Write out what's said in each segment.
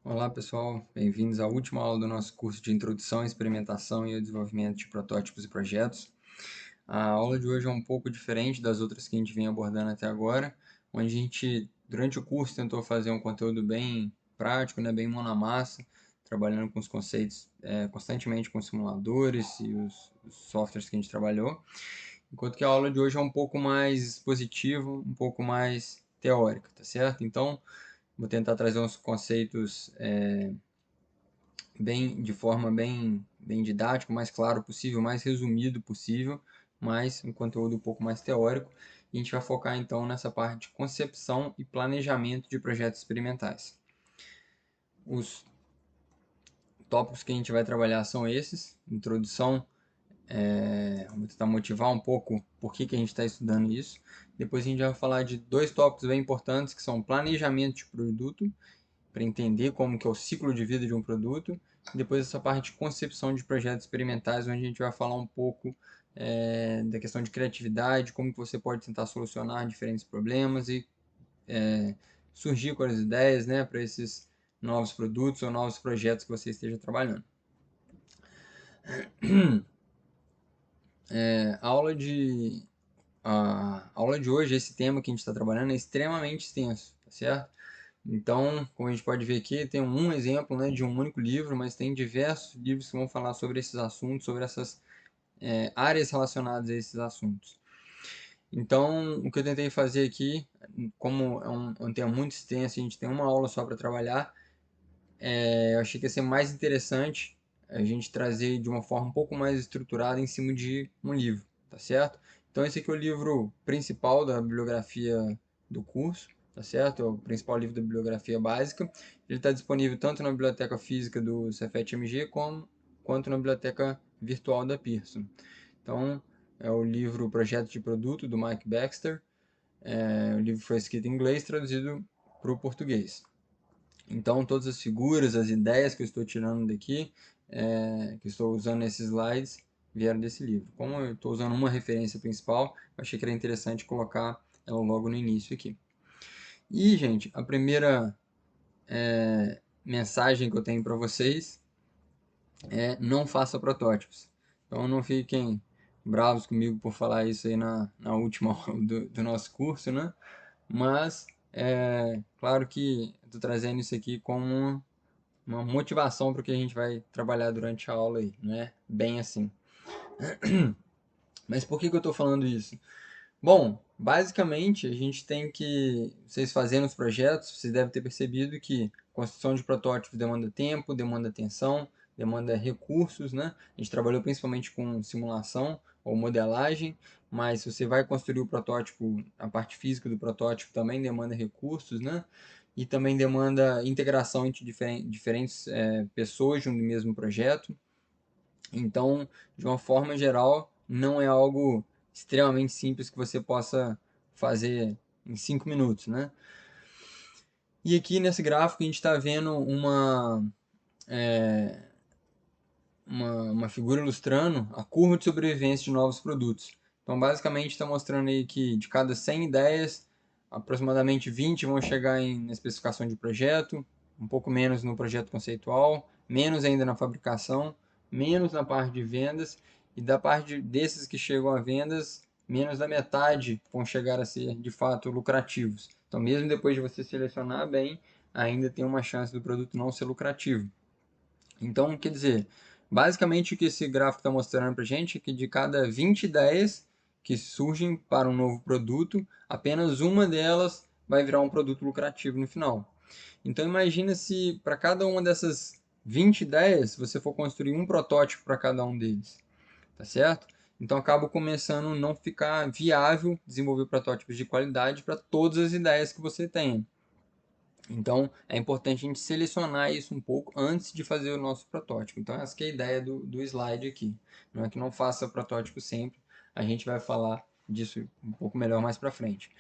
Olá pessoal, bem-vindos à última aula do nosso curso de Introdução, Experimentação e Desenvolvimento de Protótipos e Projetos. A aula de hoje é um pouco diferente das outras que a gente vem abordando até agora, onde a gente, durante o curso, tentou fazer um conteúdo bem prático, né, bem mão na massa, trabalhando com os conceitos constantemente com simuladores e os softwares que a gente trabalhou, enquanto que a aula de hoje é um pouco mais expositiva, um pouco mais teórica, tá certo? Então, vou tentar trazer uns conceitos de forma bem didática, o mais claro possível, mais resumido possível, mas um conteúdo um pouco mais teórico. E a gente vai focar então nessa parte de concepção e planejamento de projetos experimentais. Os tópicos que a gente vai trabalhar são esses: introdução, vamos tentar motivar um pouco por que a gente está estudando isso. Depois a gente vai falar de dois tópicos bem importantes, que são planejamento de produto, para entender como que é o ciclo de vida de um produto. Depois essa parte de concepção de projetos experimentais, onde a gente vai falar um pouco da questão de criatividade, como que você pode tentar solucionar diferentes problemas e surgir com as ideias, né, para esses novos produtos ou novos projetos que você esteja trabalhando. A aula de hoje, esse tema que a gente está trabalhando é extremamente extenso, tá certo? Então, como a gente pode ver aqui, tem um exemplo, né, de um único livro, mas tem diversos livros que vão falar sobre esses assuntos, sobre essas áreas relacionadas a esses assuntos. Então, o que eu tentei fazer aqui, como é um tema muito extenso, a gente tem uma aula só para trabalhar, eu achei que ia ser mais interessante a gente trazer de uma forma um pouco mais estruturada em cima de um livro, tá certo? Então, esse aqui é o livro principal da bibliografia do curso, tá certo? É o principal livro da bibliografia básica. Ele está disponível tanto na biblioteca física do Cefet-MG quanto na biblioteca virtual da Pearson. Então, é o livro Projeto de Produto, do Mike Baxter. O livro foi escrito em inglês, traduzido para o português. Então, todas as figuras, as ideias que eu estou tirando daqui, que eu estou usando nesses slides, vieram desse livro. Como eu estou usando uma referência principal, eu achei que era interessante colocar ela logo no início aqui. E, gente, a primeira mensagem que eu tenho para vocês é: não faça protótipos. Então, não fiquem bravos comigo por falar isso aí na última aula do nosso curso, né? Mas, claro que estou trazendo isso aqui como uma motivação para o que a gente vai trabalhar durante a aula aí, não é bem assim. Mas por que eu estou falando isso? Bom, basicamente a gente tem que, vocês fazendo os projetos, vocês devem ter percebido que construção de protótipos demanda tempo, demanda atenção, demanda recursos, né? A gente trabalhou principalmente com simulação ou modelagem, mas se você vai construir o protótipo, a parte física do protótipo também demanda recursos, né? E também demanda integração entre diferentes pessoas de um mesmo projeto. Então, de uma forma geral, não é algo extremamente simples que você possa fazer em 5 minutos, né? E aqui nesse gráfico a gente está vendo uma figura ilustrando a curva de sobrevivência de novos produtos. Então, basicamente, está mostrando aí que de cada 100 ideias, aproximadamente 20 vão chegar na especificação de projeto, um pouco menos no projeto conceitual, menos ainda na fabricação, menos na parte de vendas, e da parte desses que chegam a vendas, menos da metade vão chegar a ser de fato lucrativos. Então, mesmo depois de você selecionar bem, ainda tem uma chance do produto não ser lucrativo. Então, quer dizer, basicamente o que esse gráfico está mostrando para a gente é que de cada 20 ideias que surgem para um novo produto, apenas uma delas vai virar um produto lucrativo no final. Então, imagina se para cada uma dessas 20 ideias você for construir um protótipo para cada um deles, tá certo? Então, acaba começando a não ficar viável desenvolver protótipos de qualidade para todas as ideias que você tem. Então, é importante a gente selecionar isso um pouco antes de fazer o nosso protótipo. Então, essa que é a ideia do slide aqui. Não é que não faça protótipo sempre, a gente vai falar disso um pouco melhor mais para frente.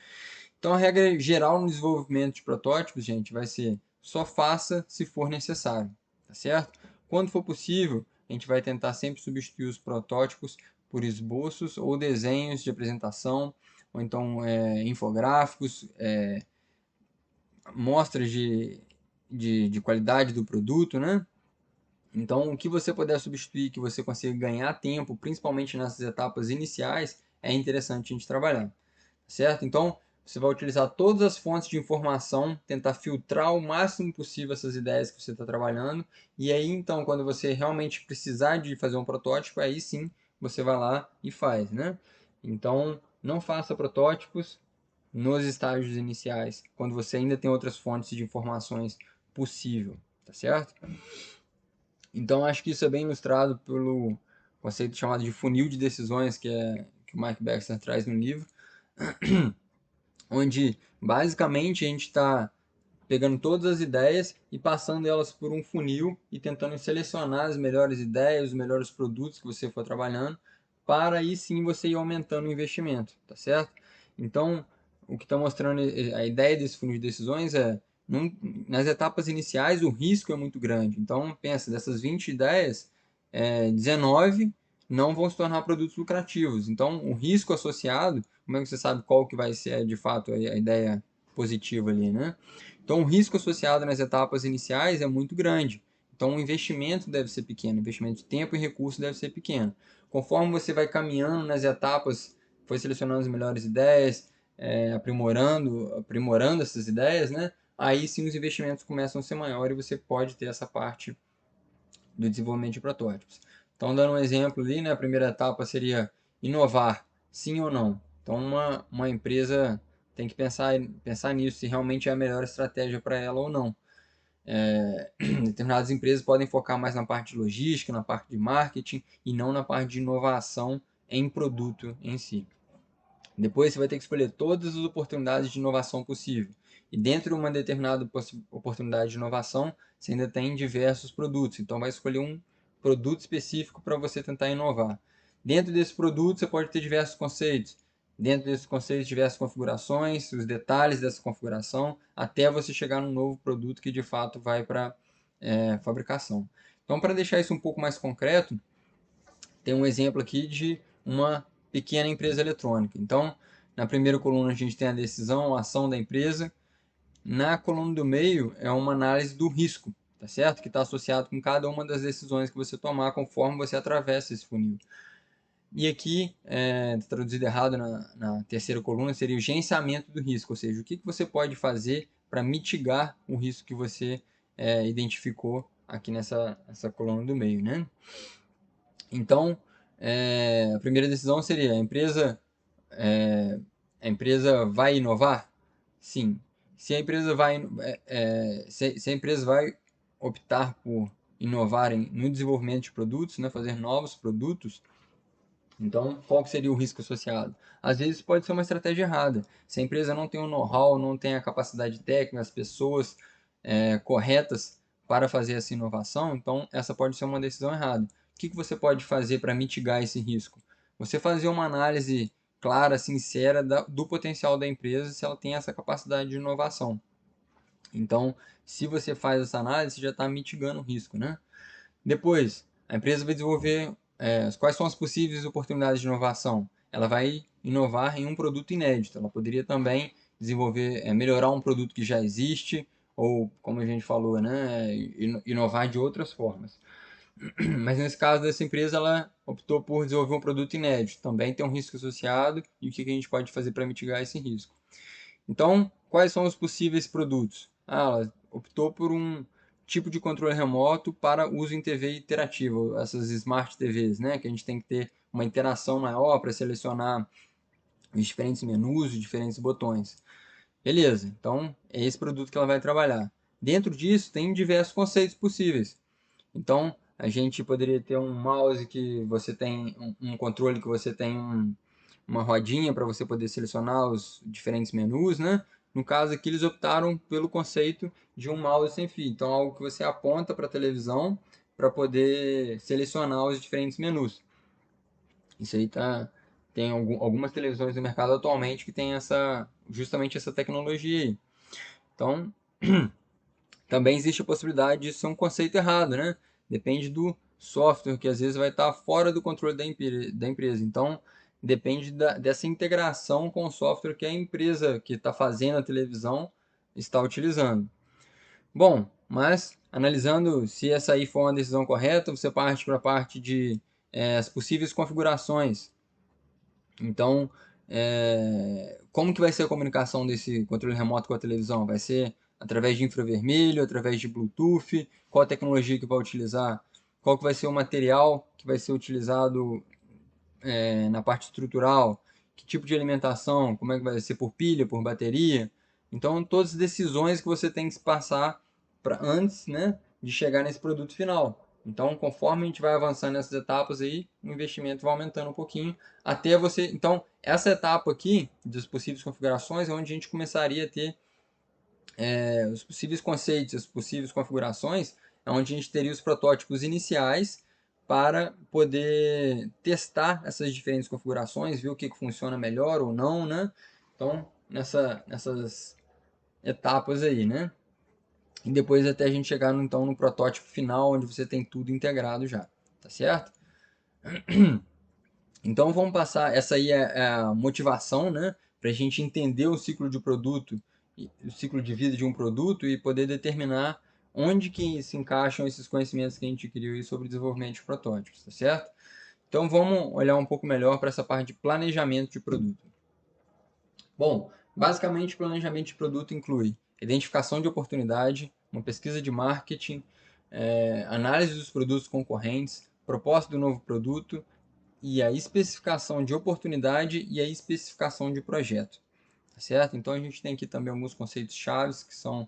Então, a regra geral no desenvolvimento de protótipos, gente, vai ser: só faça se for necessário, tá certo? Quando for possível, a gente vai tentar sempre substituir os protótipos por esboços ou desenhos de apresentação, ou então infográficos, mostras de qualidade do produto, né? Então, o que você puder substituir, que você consiga ganhar tempo, principalmente nessas etapas iniciais, é interessante a gente trabalhar, certo? Então, você vai utilizar todas as fontes de informação, tentar filtrar o máximo possível essas ideias que você está trabalhando, e aí, então, quando você realmente precisar de fazer um protótipo, aí sim, você vai lá e faz, né? Então, não faça protótipos nos estágios iniciais, quando você ainda tem outras fontes de informações possível, tá certo? Então, acho que isso é bem ilustrado pelo conceito chamado de funil de decisões que o Mike Baxter traz no livro, onde basicamente a gente está pegando todas as ideias e passando elas por um funil e tentando selecionar as melhores ideias, os melhores produtos que você for trabalhando, para aí sim você ir aumentando o investimento, tá certo? Então, o que está mostrando a ideia desse funil de decisões é, nas etapas iniciais o risco é muito grande. Então, pensa, dessas 20 ideias, 19 não vão se tornar produtos lucrativos. Então, o risco associado, como é que você sabe qual que vai ser de fato a ideia positiva ali, né? Então, o risco associado nas etapas iniciais é muito grande. Então, o investimento deve ser pequeno, o investimento de tempo e recurso deve ser pequeno. Conforme você vai caminhando nas etapas, foi selecionando as melhores ideias, aprimorando essas ideias, né? Aí sim os investimentos começam a ser maiores e você pode ter essa parte do desenvolvimento de protótipos. Então, dando um exemplo ali, né, a primeira etapa seria inovar, sim ou não. Então, uma empresa tem que pensar nisso, se realmente é a melhor estratégia para ela ou não. Determinadas empresas podem focar mais na parte de logística, na parte de marketing e não na parte de inovação em produto em si. Depois você vai ter que escolher todas as oportunidades de inovação possível. E dentro de uma determinada oportunidade de inovação, você ainda tem diversos produtos. Então vai escolher um produto específico para você tentar inovar. Dentro desse produto você pode ter diversos conceitos. Dentro desses conceitos, diversas configurações, os detalhes dessa configuração, até você chegar num novo produto que de fato vai para fabricação. Então, para deixar isso um pouco mais concreto, tem um exemplo aqui de uma pequena empresa eletrônica. Então, na primeira coluna a gente tem a decisão, a ação da empresa. Na coluna do meio é uma análise do risco, tá certo? Que está associado com cada uma das decisões que você tomar conforme você atravessa esse funil. E aqui, traduzido errado na terceira coluna, seria o gerenciamento do risco, ou seja, o que você pode fazer para mitigar o risco que você identificou aqui nessa coluna do meio, né? Então, a primeira decisão seria: a empresa vai inovar? Sim. Se a empresa se a empresa vai optar por inovar no desenvolvimento de produtos, né, fazer novos produtos, então qual que seria o risco associado? Às vezes pode ser uma estratégia errada. Se a empresa não tem o know-how, não tem a capacidade técnica, as pessoas corretas para fazer essa inovação, então essa pode ser uma decisão errada. O que você pode fazer para mitigar esse risco? Você fazer uma análise clara, sincera do potencial da empresa, se ela tem essa capacidade de inovação. Então, se você faz essa análise, você já está mitigando o risco, né? Depois, a empresa vai desenvolver quais são as possíveis oportunidades de inovação. Ela vai inovar em um produto inédito. Ela poderia também desenvolver, melhorar um produto que já existe, ou, como a gente falou, né, inovar de outras formas. Mas nesse caso dessa empresa, ela optou por desenvolver um produto inédito. Também tem um risco associado e o que a gente pode fazer para mitigar esse risco. Então, quais são os possíveis produtos? Ela optou por um tipo de controle remoto para uso em TV interativa, essas Smart TVs, né? Que a gente tem que ter uma interação maior para selecionar os diferentes menus, os diferentes botões. Beleza, então é esse produto que ela vai trabalhar. Dentro disso, tem diversos conceitos possíveis. Então, a gente poderia ter um mouse que você tem, um controle que você tem uma rodinha para você poder selecionar os diferentes menus, né? No caso aqui, eles optaram pelo conceito de um mouse sem fio. Então, algo que você aponta para a televisão para poder selecionar os diferentes menus. Isso aí tem algumas televisões no mercado atualmente que tem justamente essa tecnologia aí. Então, também existe a possibilidade de ser um conceito errado, né? Depende do software, que às vezes vai estar fora do controle da empresa. Então, depende dessa integração com o software que a empresa que está fazendo a televisão está utilizando. Bom, mas analisando se essa aí for uma decisão correta, você parte para a parte de as possíveis configurações. Então, como que vai ser a comunicação desse controle remoto com a televisão? Vai ser através de infravermelho, através de Bluetooth? Qual a tecnologia que vai utilizar? Qual que vai ser o material que vai ser utilizado na parte estrutural? Que tipo de alimentação? Como é que vai ser por pilha, por bateria? Então, todas as decisões que você tem que passar antes, né, de chegar nesse produto final. Então, conforme a gente vai avançando nessas etapas aí, o investimento vai aumentando um pouquinho até você. Então, essa etapa aqui das possíveis configurações é onde a gente começaria a ter os possíveis conceitos, as possíveis configurações, é onde a gente teria os protótipos iniciais para poder testar essas diferentes configurações, ver o que funciona melhor ou não, né? Então, nessas etapas aí, né? E depois até a gente chegar então no protótipo final, onde você tem tudo integrado já, tá certo? Então vamos passar, essa aí é a motivação, né? Para a gente entender o ciclo de produto, o ciclo de vida de um produto e poder determinar onde que se encaixam esses conhecimentos que a gente adquiriu sobre desenvolvimento de protótipos, tá certo? Então vamos olhar um pouco melhor para essa parte de planejamento de produto. Bom, basicamente, planejamento de produto inclui identificação de oportunidade, uma pesquisa de marketing, análise dos produtos concorrentes, proposta do novo produto e a especificação de oportunidade e a especificação de projeto, tá certo? Então a gente tem aqui também alguns conceitos chaves que são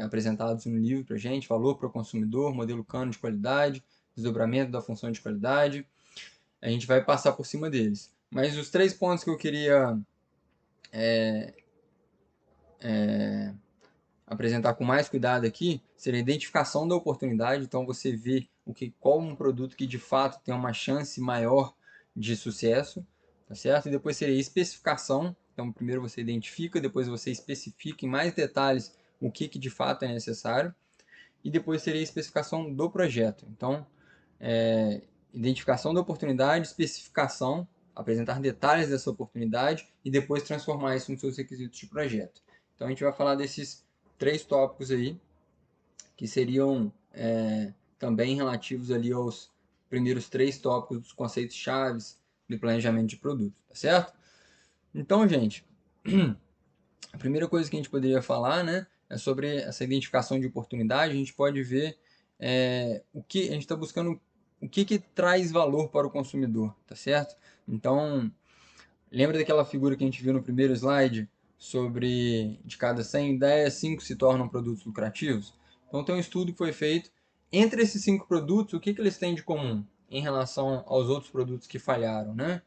apresentados no livro para a gente: valor para o consumidor, modelo cano de qualidade, desdobramento da função de qualidade. A gente vai passar por cima deles. Mas os 3 pontos que eu queria apresentar com mais cuidado aqui seria a identificação da oportunidade. Então você vê qual um produto que de fato tem uma chance maior de sucesso, tá certo? E depois seria a especificação. Então primeiro você identifica, depois você especifica em mais detalhes o que de fato é necessário, e depois seria a especificação do projeto. Então identificação da oportunidade, especificação, apresentar detalhes dessa oportunidade e depois transformar isso nos seus requisitos de projeto. Então a gente vai falar desses 3 tópicos aí, que seriam também relativos ali aos primeiros 3 tópicos dos conceitos chaves do planejamento de produto, tá certo? Então, gente, a primeira coisa que a gente poderia falar, né, é sobre essa identificação de oportunidade. A gente pode ver o que a gente está buscando, o que traz valor para o consumidor, tá certo? Então, lembra daquela figura que a gente viu no primeiro slide sobre de cada 100 ideias, 5 se tornam produtos lucrativos? Então, tem um estudo que foi feito. Entre esses 5 produtos, o que eles têm de comum em relação aos outros produtos que falharam, né?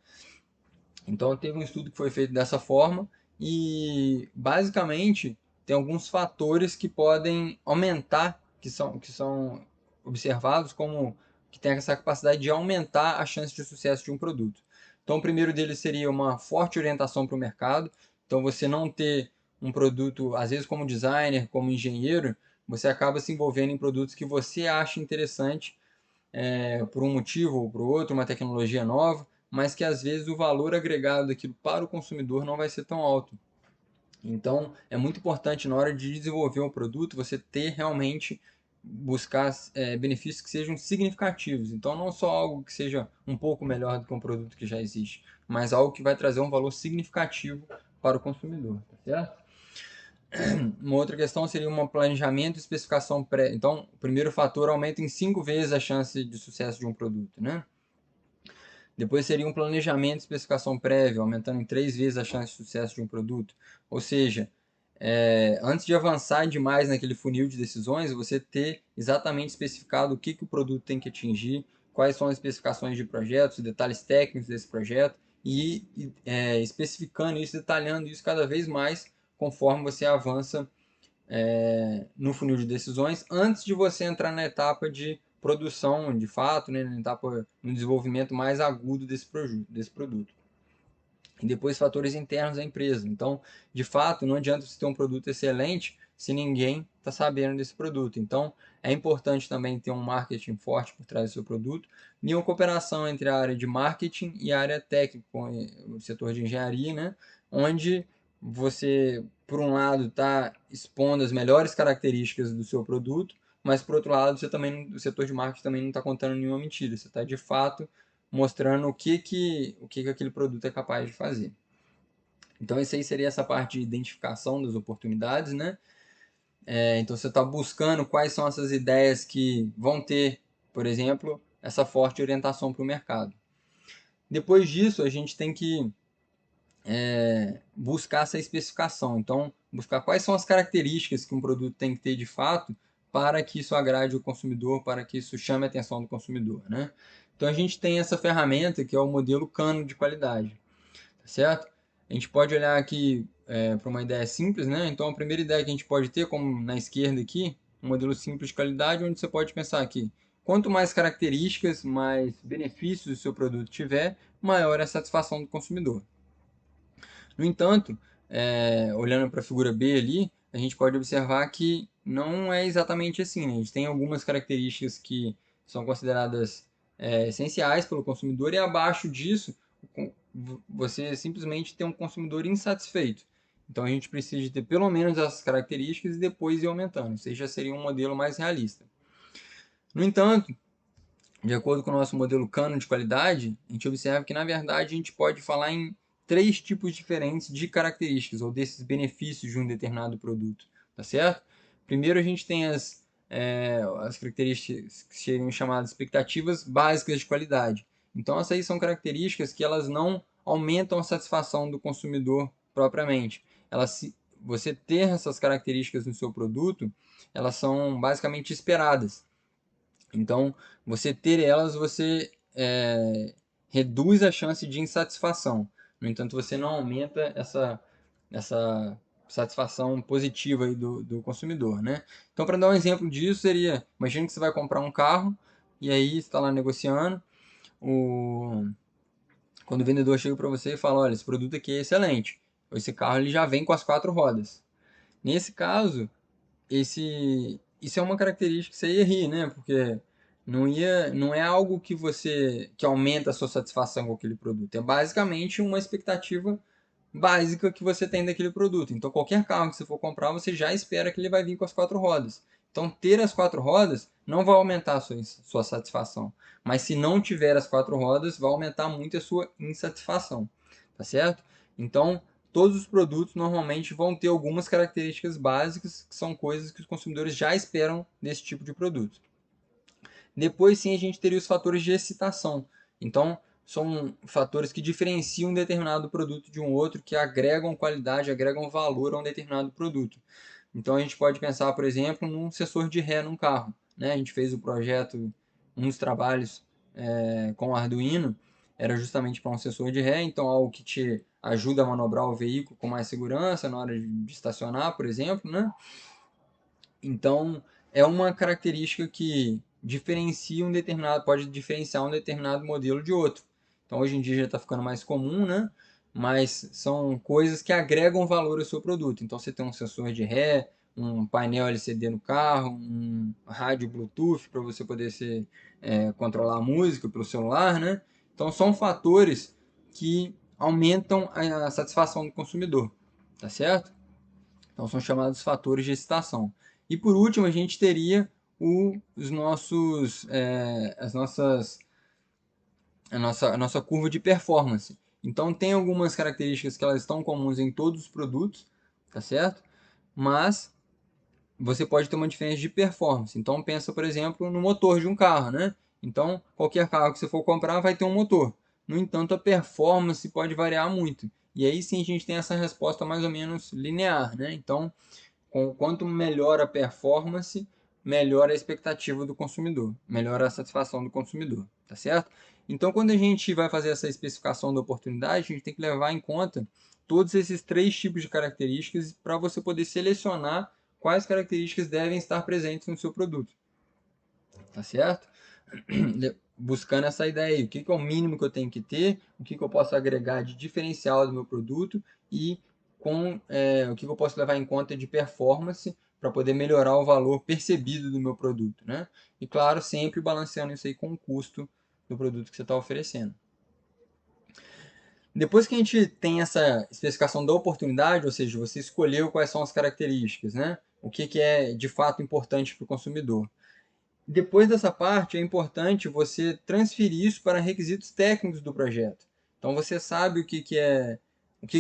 Então, teve um estudo que foi feito dessa forma e, basicamente, tem alguns fatores que podem aumentar, que são observados como que tem essa capacidade de aumentar a chance de sucesso de um produto. Então, o primeiro deles seria uma forte orientação para o mercado. Então, você não ter um produto, às vezes como designer, como engenheiro, você acaba se envolvendo em produtos que você acha interessante por um motivo ou por outro, uma tecnologia nova, mas que às vezes o valor agregado daquilo para o consumidor não vai ser tão alto. Então, é muito importante na hora de desenvolver um produto você ter realmente buscar benefícios que sejam significativos. Então, não só algo que seja um pouco melhor do que um produto que já existe, mas algo que vai trazer um valor significativo para o consumidor, tá certo? Uma outra questão seria um planejamento e especificação pré. Então, o primeiro fator aumenta em 5 vezes a chance de sucesso de um produto, né? Depois seria um planejamento e especificação prévia, aumentando em 3 vezes a chance de sucesso de um produto. Ou seja, antes de avançar demais naquele funil de decisões, você ter exatamente especificado o que o produto tem que atingir, quais são as especificações de projetos, detalhes técnicos desse projeto e especificando isso, detalhando isso cada vez mais conforme você avança no funil de decisões, antes de você entrar na etapa de produção, de fato, né, na etapa no desenvolvimento mais agudo desse produto. E depois fatores internos da empresa. Então, de fato, não adianta você ter um produto excelente se ninguém está sabendo desse produto. Então, é importante também ter um marketing forte por trás do seu produto e uma cooperação entre a área de marketing e a área técnica, o setor de engenharia, né, onde você, por um lado, está expondo as melhores características do seu produto, mas por outro lado, você também, o setor de marketing também não está contando nenhuma mentira. Você está de fato mostrando o que aquele produto é capaz de fazer. Então, esse aí seria essa parte de identificação das oportunidades, né? Então, você está buscando quais são essas ideias que vão ter, por exemplo, essa forte orientação para o mercado. Depois disso, a gente tem que buscar essa especificação. Então, buscar quais são as características que um produto tem que ter de fato para que isso agrade o consumidor, para que isso chame a atenção do consumidor, né? Então, a gente tem essa ferramenta que é o modelo Kano de qualidade, tá certo? A gente pode olhar aqui para uma ideia simples, né? Então, a primeira ideia que a gente pode ter, como na esquerda aqui, um modelo simples de qualidade, onde você pode pensar aqui, quanto mais características, mais benefícios o seu produto tiver, maior é a satisfação do consumidor. No entanto, olhando para a figura B ali, a gente pode observar que não é exatamente assim, né? A gente tem algumas características que são consideradas essenciais pelo consumidor e abaixo disso você simplesmente tem um consumidor insatisfeito. Então a gente precisa de ter pelo menos essas características e depois ir aumentando. Isso aí já seria um modelo mais realista. No entanto, de acordo com o nosso modelo Kano de qualidade, a gente observa que, na verdade, a gente pode falar em três tipos diferentes de características ou desses benefícios de um determinado produto, tá certo? Primeiro, a gente tem as características que seriam chamadas expectativas básicas de qualidade. Então, essas aí são características que elas não aumentam a satisfação do consumidor propriamente. Você ter essas características no seu produto, elas são basicamente esperadas. Então, você ter elas, você reduz a chance de insatisfação. No entanto, você não aumenta essa satisfação positiva aí do consumidor, né? Então, para dar um exemplo disso, seria, imagine que você vai comprar um carro e aí está lá negociando, o, quando o vendedor chega para você e fala, olha, esse produto aqui é excelente, esse carro ele já vem com as 4 rodas. Nesse caso, isso é uma característica que você ia rir, né? Porque não é algo que aumenta a sua satisfação com aquele produto. É basicamente uma expectativa básica que você tem daquele produto. Então, qualquer carro que você for comprar, você já espera que ele vai vir com as 4 rodas. Então, ter as 4 rodas não vai aumentar a sua satisfação. Mas se não tiver as 4 rodas, vai aumentar muito a sua insatisfação. Tá certo? Então, todos os produtos normalmente vão ter algumas características básicas, que são coisas que os consumidores já esperam desse tipo de produto. Depois sim a gente teria os fatores de excitação. Então, são fatores que diferenciam um determinado produto de um outro, que agregam qualidade, agregam valor a um determinado produto. Então, a gente pode pensar, por exemplo, num sensor de ré num carro, né? A gente fez o projeto, um dos trabalhos com o Arduino, era justamente para um sensor de ré, então algo que te ajuda a manobrar o veículo com mais segurança na hora de estacionar, por exemplo, né? Então, é uma característica que pode diferenciar um determinado modelo de outro. Então, hoje em dia já está ficando mais comum, né? Mas são coisas que agregam valor ao seu produto. Então, você tem um sensor de ré, um painel LCD no carro, um rádio Bluetooth para você poder controlar a música pelo celular, né? Então, são fatores que aumentam a satisfação do consumidor, tá certo? Então são chamados fatores de excitação. E por último, a gente teria os nossos, as nossas, a nossa curva de performance. Então tem algumas características que elas estão comuns em todos os produtos, tá certo? Mas você pode ter uma diferença de performance. Então pensa, por exemplo, no motor de um carro, né? Então qualquer carro que você for comprar vai ter um motor. No entanto, a performance pode variar muito. E aí sim a gente tem essa resposta mais ou menos linear, né? Então quanto melhor a performance, melhor a expectativa do consumidor, melhor a satisfação do consumidor, tá certo? Então, quando a gente vai fazer essa especificação da oportunidade, a gente tem que levar em conta todos esses três tipos de características para você poder selecionar quais características devem estar presentes no seu produto, tá certo? Buscando essa ideia aí, o que é o mínimo que eu tenho que ter, o que eu posso agregar de diferencial do meu produto e o que eu posso levar em conta de performance para poder melhorar o valor percebido do meu produto, né? E claro, sempre balanceando isso aí com o custo do produto que você está oferecendo. Depois que a gente tem essa especificação da oportunidade, ou seja, você escolheu quais são as características, né? O que é de fato importante para o consumidor. Depois dessa parte, é importante você transferir isso para requisitos técnicos do projeto. Então você sabe o que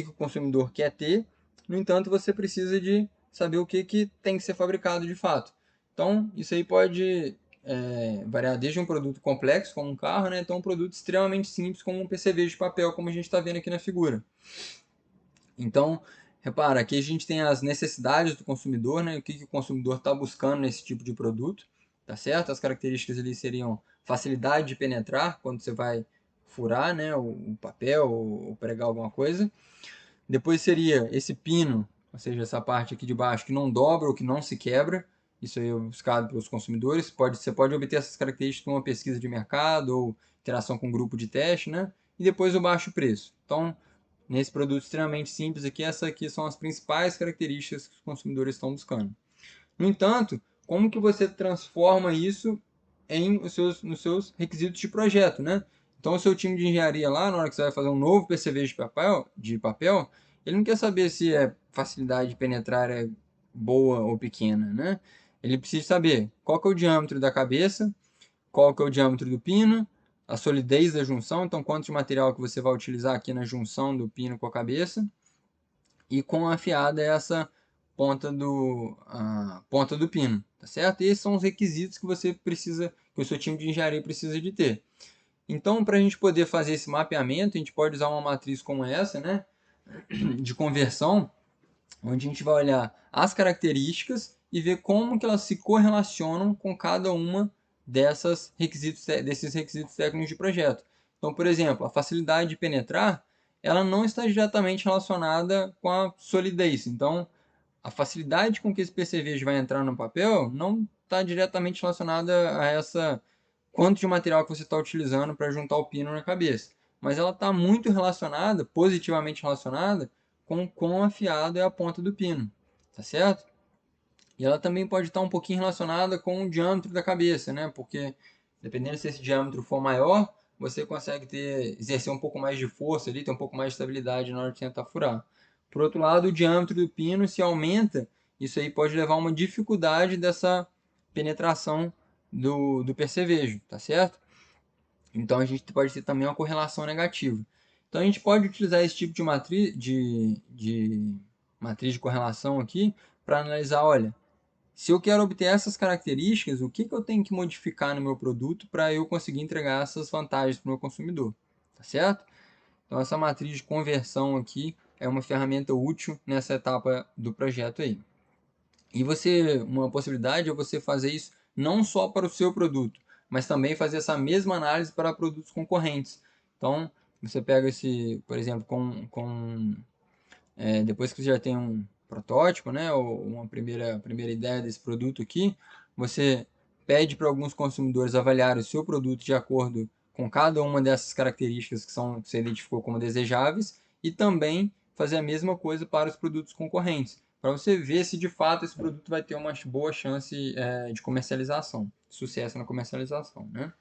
o consumidor quer ter, no entanto, você precisa de saber o que tem que ser fabricado de fato. Então, isso aí pode variar desde um produto complexo, como um carro, né, até um produto extremamente simples, como um PCB de papel, como a gente está vendo aqui na figura. Então, repara, aqui a gente tem as necessidades do consumidor, né? O que o consumidor está buscando nesse tipo de produto, tá certo? As características ali seriam facilidade de penetrar quando você vai furar, né, o papel ou pregar alguma coisa. Depois seria esse pino, ou seja, essa parte aqui de baixo que não dobra ou que não se quebra. Isso aí é buscado pelos consumidores. Você pode obter essas características com uma pesquisa de mercado ou interação com um grupo de teste, né? E depois o baixo preço. Então, nesse produto extremamente simples aqui, essas aqui são as principais características que os consumidores estão buscando. No entanto, como que você transforma isso nos seus requisitos de projeto, né? Então, o seu time de engenharia lá, na hora que você vai fazer um novo PCB de papel, ele não quer saber se a facilidade de penetrar é boa ou pequena, né? Ele precisa saber qual que é o diâmetro da cabeça, qual que é o diâmetro do pino, a solidez da junção, então quanto de material que você vai utilizar aqui na junção do pino com a cabeça, e quão afiada é essa a ponta do pino, tá certo? E esses são os requisitos que você precisa, que o seu time de engenharia precisa de ter. Então, para a gente poder fazer esse mapeamento, a gente pode usar uma matriz como essa, né, de conversão, onde a gente vai olhar as características e ver como que elas se correlacionam com cada uma desses requisitos técnicos de projeto. Então, por exemplo, a facilidade de penetrar, ela não está diretamente relacionada com a solidez. Então, a facilidade com que esse PCV vai entrar no papel não está diretamente relacionada a essa quanto de material que você está utilizando para juntar o pino na cabeça. Mas ela está muito relacionada, positivamente relacionada, com quão afiado é a ponta do pino, tá certo? E ela também pode estar um pouquinho relacionada com o diâmetro da cabeça, né? Porque dependendo se esse diâmetro for maior, você consegue exercer um pouco mais de força ali, ter um pouco mais de estabilidade na hora de tentar furar. Por outro lado, o diâmetro do pino se aumenta, isso aí pode levar a uma dificuldade dessa penetração do percevejo, tá certo? Então a gente pode ter também uma correlação negativa. Então a gente pode utilizar esse tipo de matriz de correlação aqui para analisar, olha, se eu quero obter essas características, o que eu tenho que modificar no meu produto para eu conseguir entregar essas vantagens para o meu consumidor, tá certo? Então essa matriz de conversão aqui é uma ferramenta útil nessa etapa do projeto aí. E uma possibilidade é você fazer isso não só para o seu produto, mas também fazer essa mesma análise para produtos concorrentes. Então, você pega por exemplo, depois que você já tem um protótipo, né, ou uma primeira ideia desse produto aqui, você pede para alguns consumidores avaliar o seu produto de acordo com cada uma dessas características que você identificou como desejáveis e também fazer a mesma coisa para os produtos concorrentes, para você ver se de fato esse produto vai ter uma boa chance de comercialização, sucesso na comercialização, né?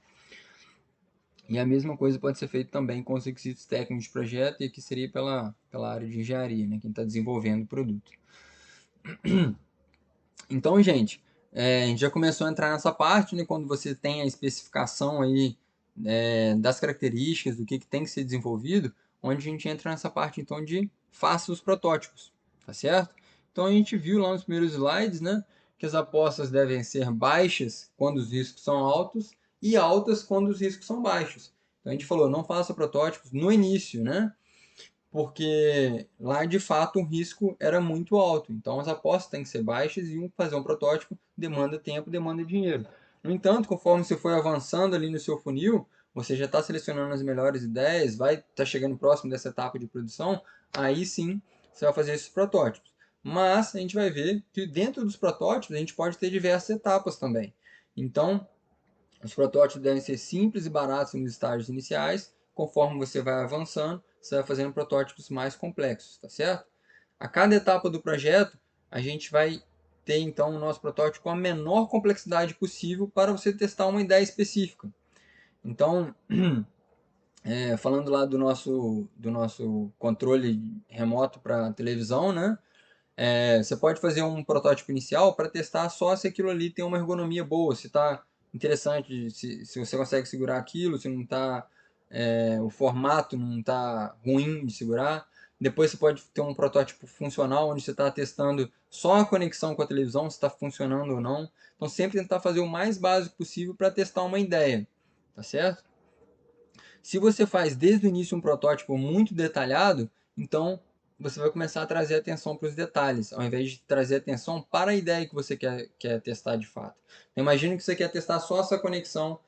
E a mesma coisa pode ser feita também com os requisitos técnicos de projeto, e aqui seria pela área de engenharia, né, quem está desenvolvendo o produto. Então, gente, a gente já começou a entrar nessa parte, né, quando você tem a especificação aí das características, do que tem que ser desenvolvido, onde a gente entra nessa parte, então, de faça os protótipos, tá certo? Então, a gente viu lá nos primeiros slides, né, que as apostas devem ser baixas quando os riscos são altos e altas quando os riscos são baixos. Então, a gente falou, não faça protótipos no início, né? Porque lá de fato o risco era muito alto. Então as apostas têm que ser baixas e fazer um protótipo demanda tempo, demanda dinheiro. No entanto, conforme você for avançando ali no seu funil, você já está selecionando as melhores ideias, vai estar chegando próximo dessa etapa de produção, aí sim você vai fazer esses protótipos. Mas a gente vai ver que dentro dos protótipos a gente pode ter diversas etapas também. Então, os protótipos devem ser simples e baratos nos estágios iniciais. Conforme você vai avançando, você vai fazendo protótipos mais complexos, tá certo? A cada etapa do projeto, a gente vai ter então o nosso protótipo com a menor complexidade possível para você testar uma ideia específica. Então, falando lá do nosso controle remoto para televisão, né? Você pode fazer um protótipo inicial para testar só se aquilo ali tem uma ergonomia boa, se está interessante, se você consegue segurar aquilo, se não está, o formato não está ruim de segurar. Depois você pode ter um protótipo funcional, onde você está testando só a conexão com a televisão, se está funcionando ou não. Então sempre tentar fazer o mais básico possível para testar uma ideia, tá certo? Se você faz desde o início um protótipo muito detalhado, então você vai começar a trazer atenção para os detalhes, ao invés de trazer atenção para a ideia que você quer testar de fato. Então, imagine que você quer testar só essa conexão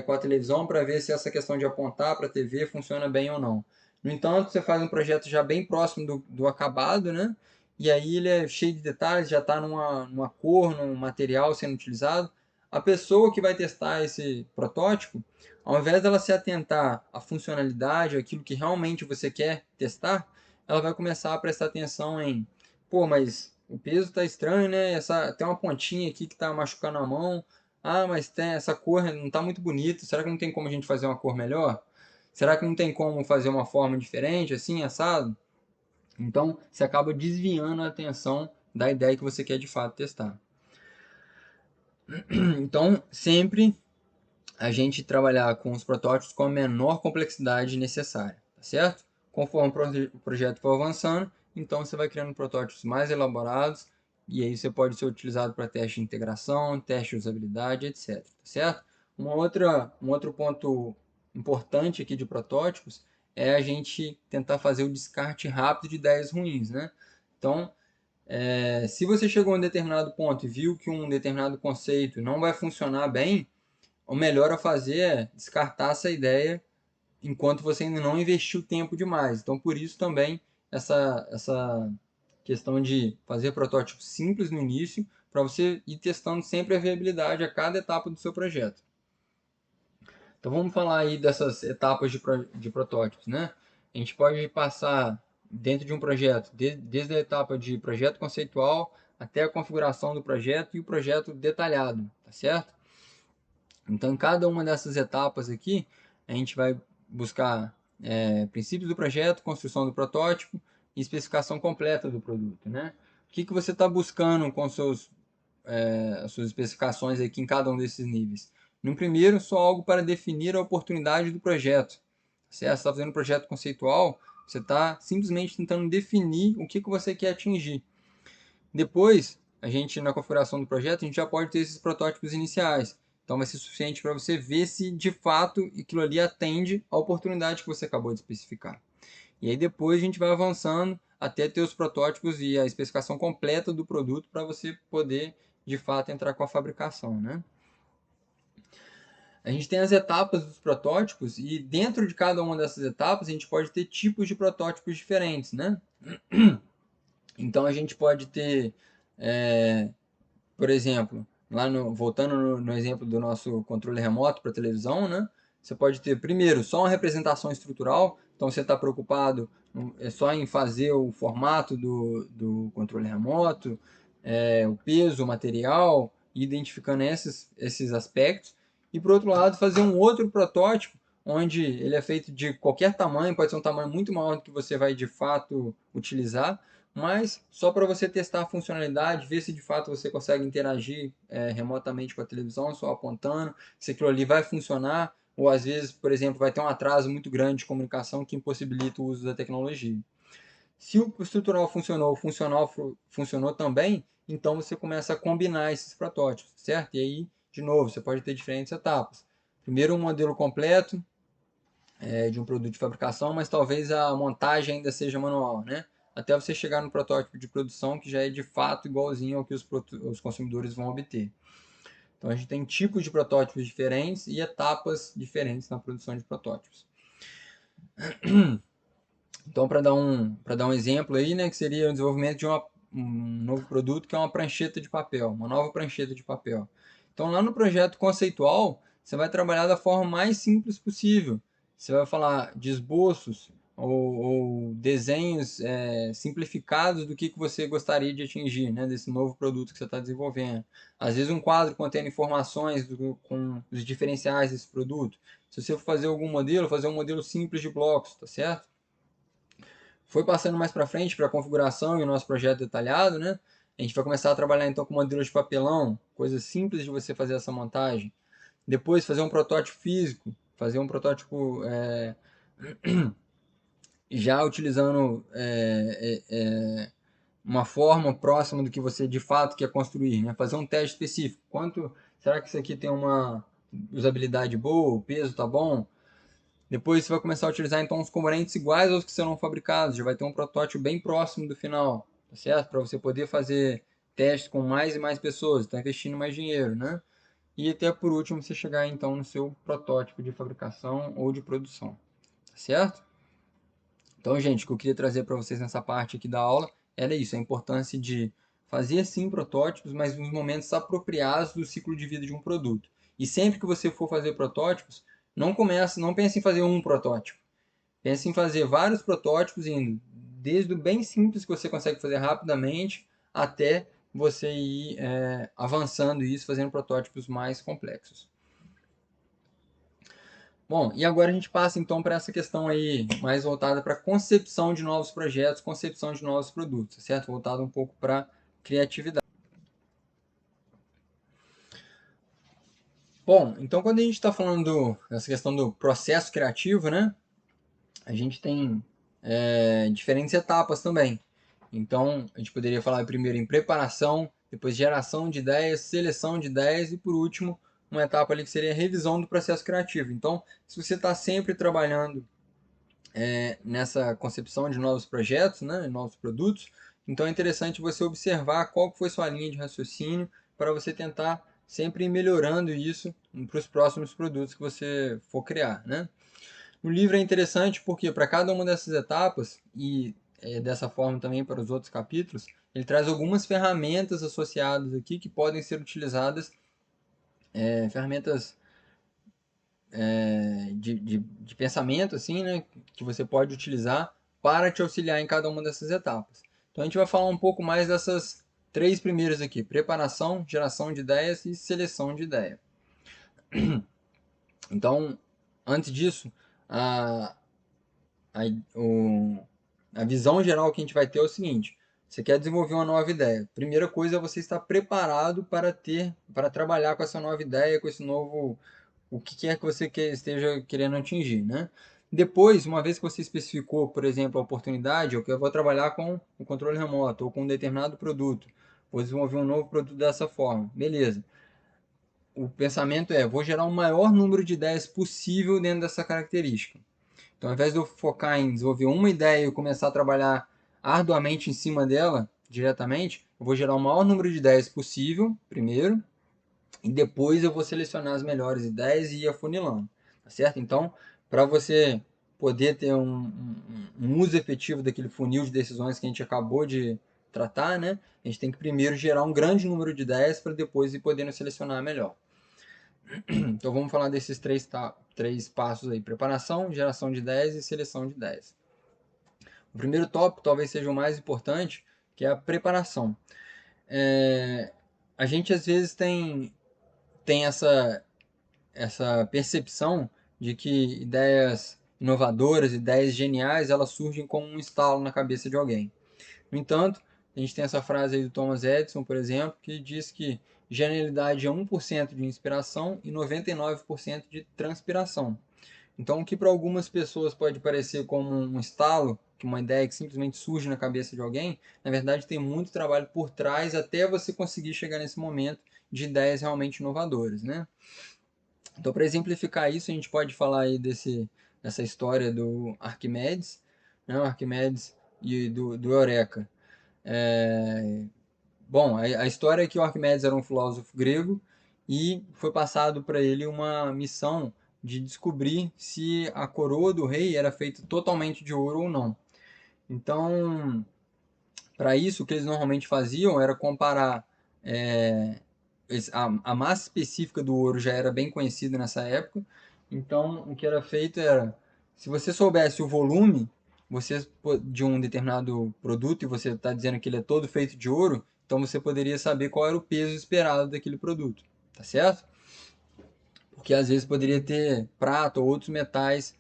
com a televisão para ver se essa questão de apontar para a TV funciona bem ou não. No entanto, você faz um projeto já bem próximo do acabado, né? E aí ele é cheio de detalhes, já está numa cor, num material sendo utilizado. A pessoa que vai testar esse protótipo, ao invés dela se atentar à funcionalidade, aquilo que realmente você quer testar, ela vai começar a prestar atenção em, pô, mas o peso está estranho, né? Tem uma pontinha aqui que está machucando a mão. Ah, mas tem essa cor não está muito bonita. Será que não tem como a gente fazer uma cor melhor? Será que não tem como fazer uma forma diferente, assim, assado? Então, você acaba desviando a atenção da ideia que você quer de fato testar. Então, sempre a gente trabalhar com os protótipos com a menor complexidade necessária, tá certo? Conforme o projeto for avançando, então você vai criando protótipos mais elaborados e aí você pode ser utilizado para teste de integração, teste de usabilidade, etc, tá certo? Um outro ponto importante aqui de protótipos é a gente tentar fazer o descarte rápido de ideias ruins, né? Então, se você chegou a um determinado ponto e viu que um determinado conceito não vai funcionar bem, o melhor a fazer é descartar essa ideia enquanto você ainda não investiu tempo demais. Então, por isso também essa questão de fazer protótipos simples no início, para você ir testando sempre a viabilidade a cada etapa do seu projeto. Então, vamos falar aí dessas etapas de protótipos, né? A gente pode passar dentro de um projeto, desde a etapa de projeto conceitual até a configuração do projeto e o projeto detalhado, tá certo? Então, em cada uma dessas etapas aqui, a gente vai buscar princípios do projeto, construção do protótipo e especificação completa do produto, né? O que você está buscando com as suas especificações aqui em cada um desses níveis? No primeiro, só algo para definir a oportunidade do projeto. Se você está fazendo um projeto conceitual, você está simplesmente tentando definir o que você quer atingir. Depois, na configuração do projeto, a gente já pode ter esses protótipos iniciais. Então vai ser suficiente para você ver se de fato aquilo ali atende à oportunidade que você acabou de especificar. E aí depois a gente vai avançando até ter os protótipos e a especificação completa do produto para você poder de fato entrar com a fabricação, né? A gente tem as etapas dos protótipos e dentro de cada uma dessas etapas a gente pode ter tipos de protótipos diferentes, né? Então a gente pode ter por exemplo, voltando no exemplo do nosso controle remoto para televisão, né? Você pode ter, primeiro, só uma representação estrutural. Então, você está preocupado só em fazer o formato do controle remoto, o peso, o material, identificando esses aspectos. E, por outro lado, fazer um outro protótipo, onde ele é feito de qualquer tamanho, pode ser um tamanho muito maior do que você vai de fato utilizar, mas só para você testar a funcionalidade, ver se de fato você consegue interagir remotamente com a televisão, só apontando, se aquilo ali vai funcionar, ou às vezes, por exemplo, vai ter um atraso muito grande de comunicação que impossibilita o uso da tecnologia. Se o estrutural funcionou, o funcional funcionou também, então você começa a combinar esses protótipos, certo? E aí, de novo, você pode ter diferentes etapas. Primeiro um modelo completo de um produto de fabricação, mas talvez a montagem ainda seja manual, né? Até você chegar no protótipo de produção que já é de fato igualzinho ao que os consumidores vão obter. Então a gente tem tipos de protótipos diferentes e etapas diferentes na produção de protótipos. Então para dar um exemplo aí, né, que seria o desenvolvimento de um novo produto que é uma prancheta de papel, uma nova prancheta de papel. Então lá no projeto conceitual, você vai trabalhar da forma mais simples possível. Você vai falar de esboços, ou desenhos simplificados do que você gostaria de atingir, né, desse novo produto que você está desenvolvendo. Às vezes um quadro contendo informações com os diferenciais desse produto. Se você for fazer algum modelo, fazer um modelo simples de blocos, tá certo? Foi passando mais para frente para a configuração e o nosso projeto detalhado, né? A gente vai começar a trabalhar então com modelos de papelão, coisa simples de você fazer essa montagem. Depois fazer um protótipo físico, fazer um protótipo já utilizando uma forma próxima do que você de fato quer construir, né? Fazer um teste específico. Quanto será que isso aqui tem uma usabilidade boa, o peso tá bom? Depois você vai começar a utilizar então os componentes iguais aos que serão fabricados, já vai ter um protótipo bem próximo do final, tá certo? Para você poder fazer testes com mais e mais pessoas, está investindo mais dinheiro, né? E até por último você chegar então no seu protótipo de fabricação ou de produção, tá certo? Então, gente, o que eu queria trazer para vocês nessa parte aqui da aula era isso, a importância de fazer sim protótipos, mas nos momentos apropriados do ciclo de vida de um produto. E sempre que você for fazer protótipos, não pense em fazer um protótipo. Pense em fazer vários protótipos indo desde o bem simples que você consegue fazer rapidamente até você ir avançando isso, fazendo protótipos mais complexos. Bom, e agora a gente passa então para essa questão aí mais voltada para concepção de novos projetos, concepção de novos produtos, certo? Voltado um pouco para criatividade. Bom, então quando a gente está falando dessa questão do processo criativo, né? A gente tem diferentes etapas também. Então, a gente poderia falar primeiro em preparação, depois geração de ideias, seleção de ideias e, por último, uma etapa ali que seria a revisão do processo criativo. Então, se você está sempre trabalhando nessa concepção de novos projetos, né, novos produtos, então é interessante você observar qual foi sua linha de raciocínio para você tentar sempre ir melhorando isso para os próximos produtos que você for criar, né? O livro é interessante porque para cada uma dessas etapas e dessa forma também para os outros capítulos, ele traz algumas ferramentas associadas aqui que podem ser utilizadas, ferramentas de pensamento assim, né, que você pode utilizar para te auxiliar em cada uma dessas etapas. Então a gente vai falar um pouco mais dessas três primeiras aqui: preparação, geração de ideias e seleção de ideia. Então, antes disso, a, a, o, a visão geral que a gente vai ter é o seguinte: você quer desenvolver uma nova ideia. Primeira coisa é você estar preparado para trabalhar com essa nova ideia, com esse novo, o que quer que você esteja querendo atingir, né? Depois, uma vez que você especificou, por exemplo, a oportunidade, eu vou trabalhar com o controle remoto ou com um determinado produto, vou desenvolver um novo produto dessa forma, beleza? O pensamento é, vou gerar o maior número de ideias possível dentro dessa característica. Então, ao invés de eu focar em desenvolver uma ideia e começar a trabalhar arduamente em cima dela, diretamente, eu vou gerar o maior número de ideias possível, primeiro, e depois eu vou selecionar as melhores ideias e ir afunilando, tá certo? Então, para você poder ter um uso efetivo daquele funil de decisões que a gente acabou de tratar, né? A gente tem que primeiro gerar um grande número de ideias para depois ir podendo selecionar melhor. Então vamos falar desses três passos aí: preparação, geração de ideias e seleção de ideias. O primeiro tópico talvez seja o mais importante, que é a preparação. A gente às vezes tem essa percepção de que ideias inovadoras, ideias geniais, elas surgem como um estalo na cabeça de alguém. No entanto, a gente tem essa frase aí do Thomas Edison, por exemplo, que diz que genialidade é 1% de inspiração e 99% de transpiração. Então, o que para algumas pessoas pode parecer como um estalo, que uma ideia que simplesmente surge na cabeça de alguém, na verdade tem muito trabalho por trás até você conseguir chegar nesse momento de ideias realmente inovadoras, né? Então, para exemplificar isso, a gente pode falar aí dessa história do Arquimedes, né? O Arquimedes e do Eureka. Bom, a história é que o Arquimedes era um filósofo grego e foi passado para ele uma missão de descobrir se a coroa do rei era feita totalmente de ouro ou não. Então, para isso, o que eles normalmente faziam era comparar. A massa específica do ouro já era bem conhecida nessa época, então o que era feito era: se você soubesse o volume, de um determinado produto e você está dizendo que ele é todo feito de ouro, então você poderia saber qual era o peso esperado daquele produto, tá certo? Porque às vezes poderia ter prata ou outros metais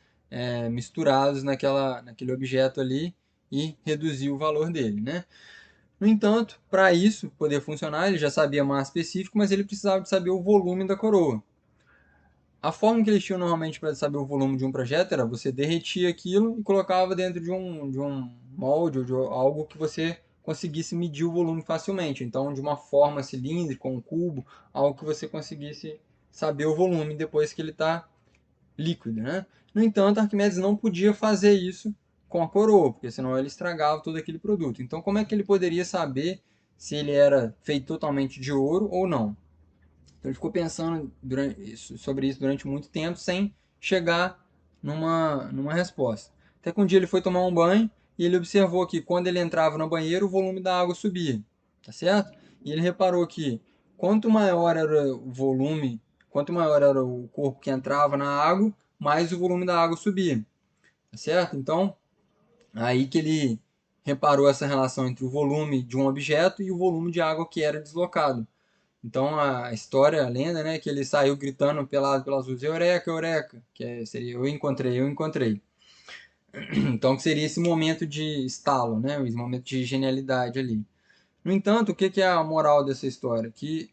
misturados naquele objeto ali e reduzir o valor dele, né? No entanto, para isso poder funcionar, ele já sabia mais específico, mas ele precisava de saber o volume da coroa. A forma que eles tinham normalmente para saber o volume de um projeto era você derretia aquilo e colocava dentro de um molde ou de algo que você conseguisse medir o volume facilmente. Então, de uma forma cilíndrica, um cubo, algo que você conseguisse saber o volume depois que ele está líquido, né? No entanto, Arquimedes não podia fazer isso com a coroa, porque senão ele estragava todo aquele produto. Então, como é que ele poderia saber se ele era feito totalmente de ouro ou não? Então, ele ficou pensando sobre isso durante muito tempo sem chegar numa resposta. Até que um dia ele foi tomar um banho e ele observou que quando ele entrava no banheiro, o volume da água subia, tá certo? E ele reparou que quanto maior era o volume, quanto maior era o corpo que entrava na água, mais o volume da água subia, tá certo? Então, aí que ele reparou essa relação entre o volume de um objeto e o volume de água que era deslocado. Então a história, a lenda, né, que ele saiu gritando pelas ruas, Eureka, Eureka, seria eu encontrei, eu encontrei. Então que seria esse momento de estalo, né, esse momento de genialidade ali. No entanto, o que que é a moral dessa história? Que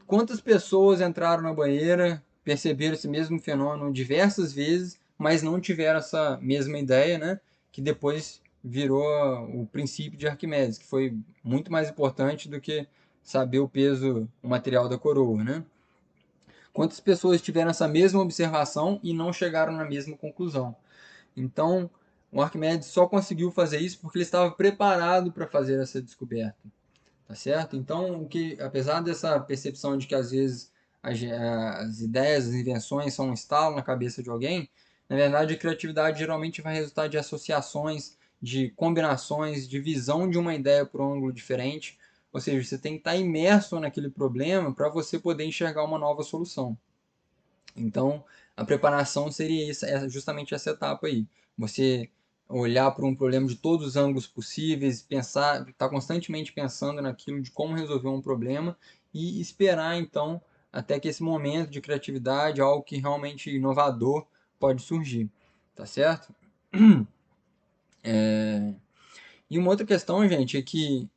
quantas pessoas entraram na banheira, perceberam esse mesmo fenômeno diversas vezes, mas não tiveram essa mesma ideia, né, que depois virou o princípio de Arquimedes, que foi muito mais importante do que saber o peso, o material da coroa, né? Quantas pessoas tiveram essa mesma observação e não chegaram na mesma conclusão? Então, o Arquimedes só conseguiu fazer isso porque ele estava preparado para fazer essa descoberta, tá certo? Então, apesar dessa percepção de que às vezes as ideias, as invenções são um estalo na cabeça de alguém, na verdade a criatividade geralmente vai resultar de associações, de combinações, de visão de uma ideia por um ângulo diferente. Ou seja, você tem que estar imerso naquele problema para você poder enxergar uma nova solução. Então, a preparação seria justamente essa etapa aí. Você olhar para um problema de todos os ângulos possíveis, pensar, estar constantemente pensando naquilo de como resolver um problema e esperar então até que esse momento de criatividade, algo que realmente inovador pode surgir, tá certo? E uma outra questão, gente, é que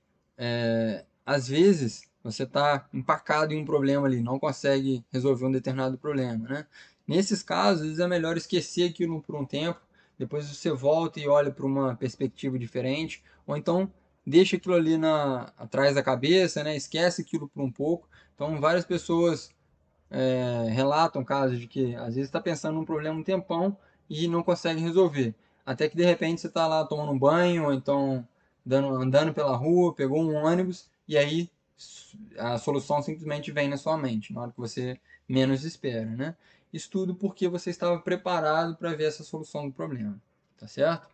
às vezes você está empacado em um problema ali, não consegue resolver um determinado problema, né? Nesses casos, às vezes é melhor esquecer aquilo por um tempo, depois você volta e olha para uma perspectiva diferente, ou então deixa aquilo ali atrás da cabeça, né? Esquece aquilo por um pouco. Então, várias pessoas relatam casos de que às vezes está pensando num problema um tempão e não consegue resolver. Até que de repente você está lá tomando um banho, ou então andando pela rua, pegou um ônibus e aí a solução simplesmente vem na sua mente, na hora que você menos espera, né? Isso tudo porque você estava preparado para ver essa solução do problema, tá certo?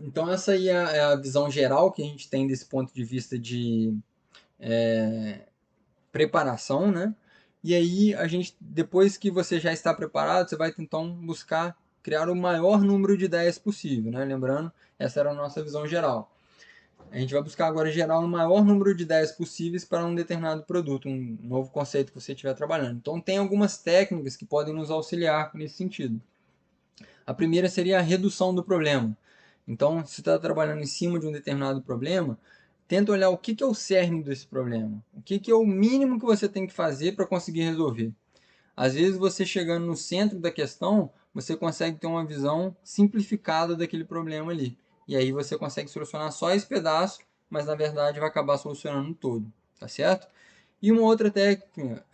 Então essa aí é a visão geral que a gente tem desse ponto de vista de preparação, né? E aí a gente, depois que você já está preparado, você vai então buscar criar o maior número de ideias possível, né? Lembrando, essa era a nossa visão geral. A gente vai buscar agora gerar o maior número de ideias possíveis para um determinado produto, um novo conceito que você estiver trabalhando. Então tem algumas técnicas que podem nos auxiliar nesse sentido. A primeira seria a redução do problema. Então, se você está trabalhando em cima de um determinado problema, tenta olhar o que é o cerne desse problema. O que é o mínimo que você tem que fazer para conseguir resolver. Às vezes, você chegando no centro da questão, você consegue ter uma visão simplificada daquele problema ali. E aí você consegue solucionar só esse pedaço, mas na verdade vai acabar solucionando todo, tá certo? E uma outra técnica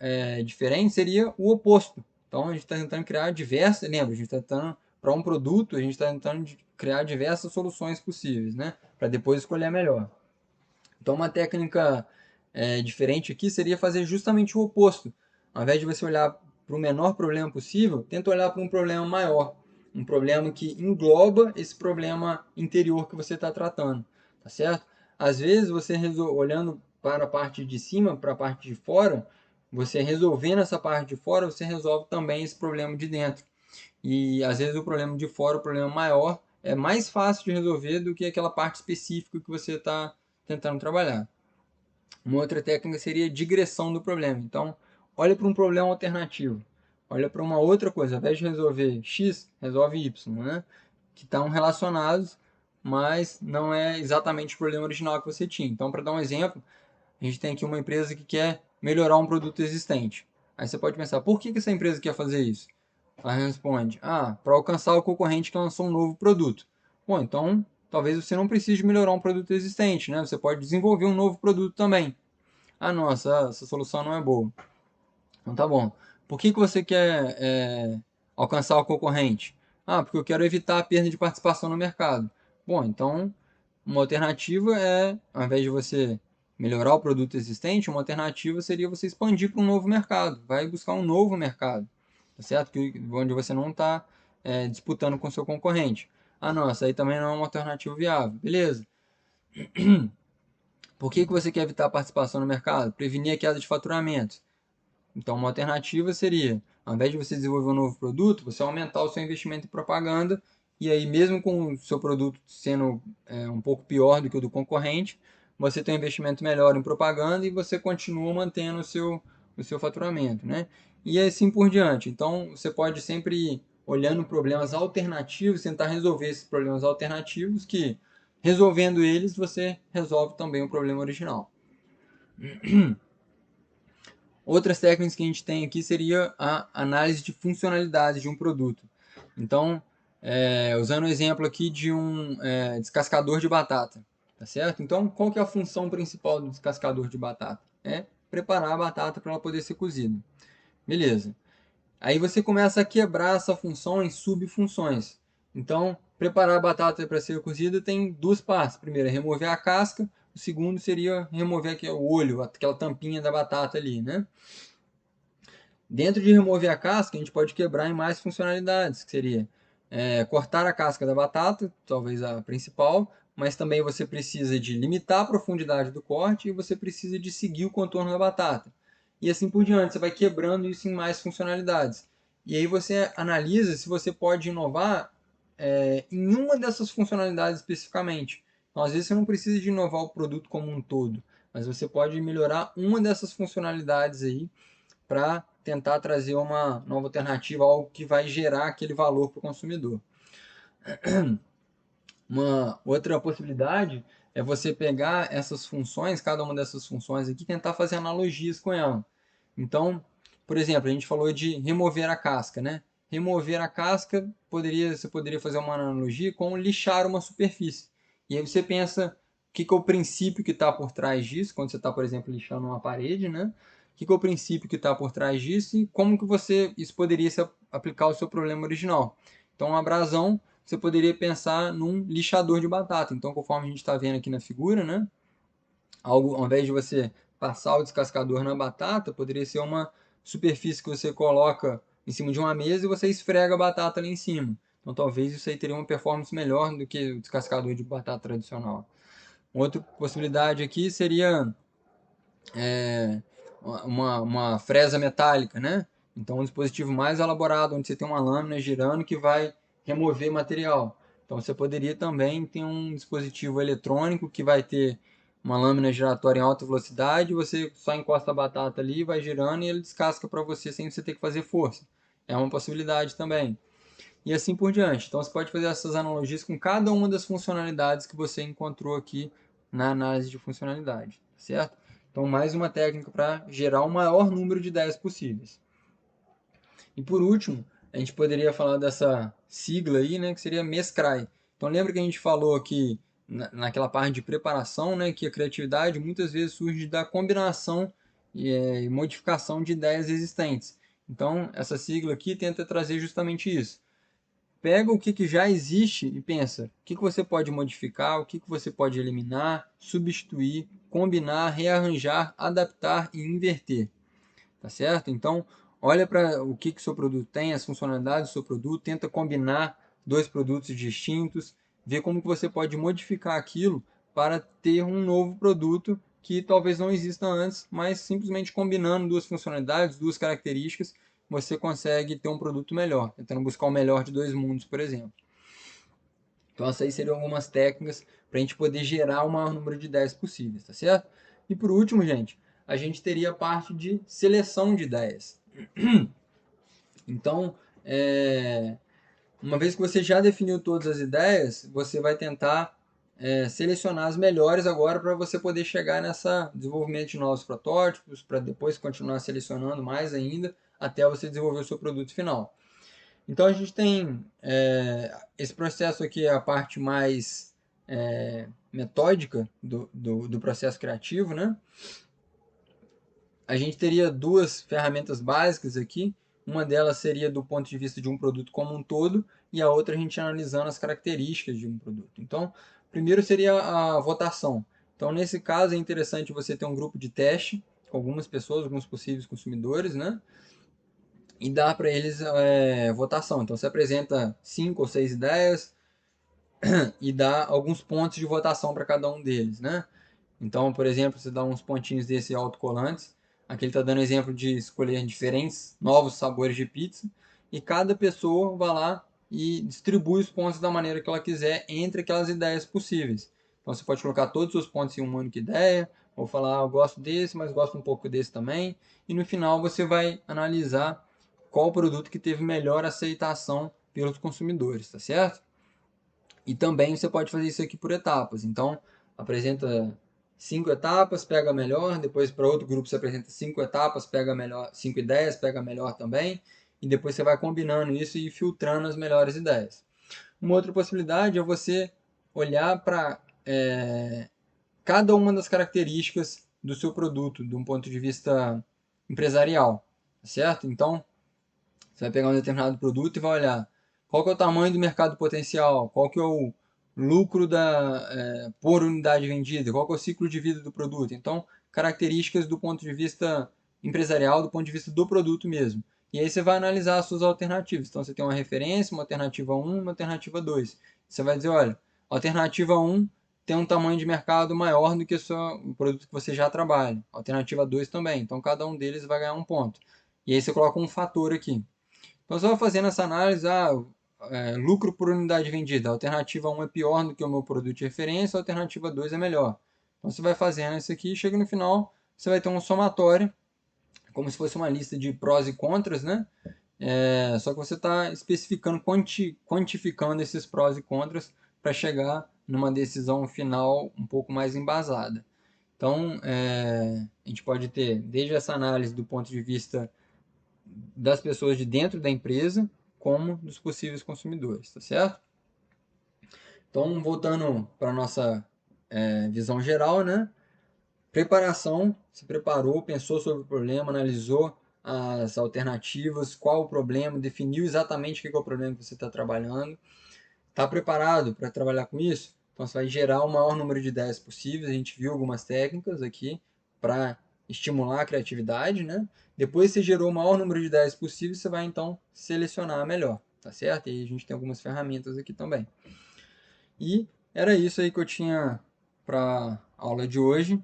diferente seria o oposto. Então a gente está tentando criar diversas, lembra, a gente está tentando, para um produto, a gente está tentando criar diversas soluções possíveis, né? Para depois escolher a melhor. Então uma técnica diferente aqui seria fazer justamente o oposto. Ao invés de você olhar para o menor problema possível, tenta olhar para um problema maior. Um problema que engloba esse problema interior que você está tratando, tá certo? Às vezes você olhando para a parte de cima, para a parte de fora, você resolvendo essa parte de fora, você resolve também esse problema de dentro. e às vezes o problema de fora, o problema maior, é mais fácil de resolver do que aquela parte específica que você está tentando trabalhar. Uma outra técnica seria digressão do problema. Então, olha para um problema alternativo. Olha para uma outra coisa. Ao invés de resolver X, resolve Y, né? Que estão relacionados, mas não é exatamente o problema original que você tinha. Então, para dar um exemplo, a gente tem aqui uma empresa que quer melhorar um produto existente. Aí você pode pensar, por que essa empresa quer fazer isso? Ela responde, para alcançar o concorrente que lançou um novo produto. Bom, então talvez você não precise melhorar um produto existente, né? Você pode desenvolver um novo produto também. Nossa, essa solução não é boa. Então tá bom. Por que você quer alcançar o concorrente? Porque eu quero evitar a perda de participação no mercado. Bom, então uma alternativa é, ao invés de você melhorar o produto existente, uma alternativa seria você expandir para um novo mercado. Vai buscar um novo mercado, tá certo? Onde você não está disputando com o seu concorrente. Nossa, aí também não é uma alternativa viável. Beleza. Por que você quer evitar a participação no mercado? Prevenir a queda de faturamento. Então, uma alternativa seria, ao invés de você desenvolver um novo produto, você aumentar o seu investimento em propaganda e aí, mesmo com o seu produto sendo um pouco pior do que o do concorrente, você tem um investimento melhor em propaganda e você continua mantendo o seu faturamento, né? E assim por diante. Então, você pode sempre ir olhando problemas alternativos, tentar resolver esses problemas alternativos que, resolvendo eles, você resolve também o problema original. Outras técnicas que a gente tem aqui seria a análise de funcionalidade de um produto. Então, usando o exemplo aqui de um descascador de batata, tá certo? Então, qual que é a função principal do descascador de batata? É preparar a batata para ela poder ser cozida. Beleza. Aí você começa a quebrar essa função em subfunções. Então, preparar a batata para ser cozida tem duas partes. Primeiro é remover a casca, o segundo seria remover o olho, aquela tampinha da batata ali, né? Dentro de remover a casca, a gente pode quebrar em mais funcionalidades, que seria cortar a casca da batata, talvez a principal, mas também você precisa de limitar a profundidade do corte e você precisa de seguir o contorno da batata. E assim por diante, você vai quebrando isso em mais funcionalidades. E aí você analisa se você pode inovar em uma dessas funcionalidades especificamente. Então, às vezes você não precisa de inovar o produto como um todo, mas você pode melhorar uma dessas funcionalidades aí para tentar trazer uma nova alternativa, algo que vai gerar aquele valor para o consumidor. Uma outra possibilidade é você pegar essas funções, cada uma dessas funções aqui, e tentar fazer analogias com ela. Então, por exemplo, a gente falou de remover a casca, né? Remover a casca, você poderia fazer uma analogia com lixar uma superfície. E aí você pensa o que é o princípio que está por trás disso, quando você está, por exemplo, lixando uma parede, né? O que é o princípio que está por trás disso e como que isso poderia se aplicar ao seu problema original. Então, uma abrasão, você poderia pensar num lixador de batata. Então, conforme a gente está vendo aqui na figura, né? Ao invés de você passar o descascador na batata, poderia ser uma superfície que você coloca em cima de uma mesa e você esfrega a batata ali em cima. Então, talvez isso aí teria uma performance melhor do que o descascador de batata tradicional. Outra possibilidade aqui seria uma fresa metálica, né? Então, um dispositivo mais elaborado, onde você tem uma lâmina girando que vai remover material. Então, você poderia também ter um dispositivo eletrônico que vai ter uma lâmina giratória em alta velocidade, você só encosta a batata ali, vai girando e ele descasca para você sem você ter que fazer força. É uma possibilidade também. E assim por diante. Então, você pode fazer essas analogias com cada uma das funcionalidades que você encontrou aqui na análise de funcionalidade, certo? Então, mais uma técnica para gerar o maior número de ideias possíveis. E por último, a gente poderia falar dessa sigla aí, né, que seria MESCRAI. Então, lembra que a gente falou aqui naquela parte de preparação, né, que a criatividade muitas vezes surge da combinação e modificação de ideias existentes. Então, essa sigla aqui tenta trazer justamente isso. Pega o que já existe e pensa, o que você pode modificar, o que você pode eliminar, substituir, combinar, rearranjar, adaptar e inverter. Tá certo? Então, olha para o que o seu produto tem, as funcionalidades do seu produto, tenta combinar dois produtos distintos, vê como que você pode modificar aquilo para ter um novo produto que talvez não exista antes, mas simplesmente combinando duas funcionalidades, duas características, você consegue ter um produto melhor, tentando buscar o melhor de dois mundos, por exemplo. Então essas aí seriam algumas técnicas para a gente poder gerar o maior número de ideias possíveis, tá certo? E por último, gente, a gente teria a parte de seleção de ideias. Então, uma vez que você já definiu todas as ideias, você vai tentar selecionar as melhores agora para você poder chegar nessa desenvolvimento de novos protótipos, para depois continuar selecionando mais ainda, até você desenvolver o seu produto final. Então a gente tem esse processo aqui, é a parte mais metódica do processo criativo, né? A gente teria duas ferramentas básicas aqui. Uma delas seria do ponto de vista de um produto como um todo, e a outra a gente analisando as características de um produto. Então, primeiro seria a votação. Então, nesse caso, é interessante você ter um grupo de teste com algumas pessoas, alguns possíveis consumidores, né? E dar para eles votação. Então, você apresenta 5 ou 6 ideias e dá alguns pontos de votação para cada um deles, né? Então, por exemplo, você dá uns pontinhos desse autocolantes. Aqui ele está dando exemplo de escolher diferentes novos sabores de pizza. E cada pessoa vai lá e distribui os pontos da maneira que ela quiser entre aquelas ideias possíveis. Então você pode colocar todos os pontos em uma única ideia, ou falar, eu gosto desse, mas gosto um pouco desse também. E no final você vai analisar qual produto que teve melhor aceitação pelos consumidores, tá certo? E também você pode fazer isso aqui por etapas. Então, apresenta 5 etapas, pega a melhor, depois para outro grupo você apresenta 5 etapas, pega a melhor, 5 ideias, pega a melhor também, e depois você vai combinando isso e filtrando as melhores ideias. Uma outra possibilidade é você olhar para cada uma das características do seu produto, de um ponto de vista empresarial, certo? Então, você vai pegar um determinado produto e vai olhar qual que é o tamanho do mercado potencial, qual que é o lucro por unidade vendida, qual que é o ciclo de vida do produto. Então, características do ponto de vista empresarial, do ponto de vista do produto mesmo. E aí você vai analisar as suas alternativas. Então, você tem uma referência, uma alternativa 1, uma alternativa 2. Você vai dizer, olha, alternativa 1 tem um tamanho de mercado maior do que o produto que você já trabalha. Alternativa 2 também. Então, cada um deles vai ganhar um ponto. E aí você coloca um fator aqui. Então, você vai fazendo essa análise, lucro por unidade vendida. A alternativa 1 é pior do que o meu produto de referência, a alternativa 2 é melhor. Então, você vai fazendo isso aqui e chega no final, você vai ter um somatório, como se fosse uma lista de prós e contras, né? Só que você está especificando, quantificando esses prós e contras para chegar numa decisão final um pouco mais embasada. Então, a gente pode ter desde essa análise do ponto de vista das pessoas de dentro da empresa, como dos possíveis consumidores, tá certo? Então, voltando para a nossa visão geral, né? Preparação, se preparou, pensou sobre o problema, analisou as alternativas, qual o problema, definiu exatamente o que é o problema que você está trabalhando. Está preparado para trabalhar com isso? Então, você vai gerar o maior número de ideias possíveis. A gente viu algumas técnicas aqui para estimular a criatividade, né? Depois que você gerou o maior número de ideias possíveis, você vai então selecionar a melhor, tá certo? E aí a gente tem algumas ferramentas aqui também. E era isso aí que eu tinha para a aula de hoje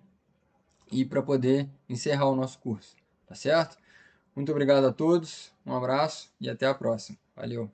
e para poder encerrar o nosso curso, tá certo? Muito obrigado a todos, um abraço e até a próxima. Valeu!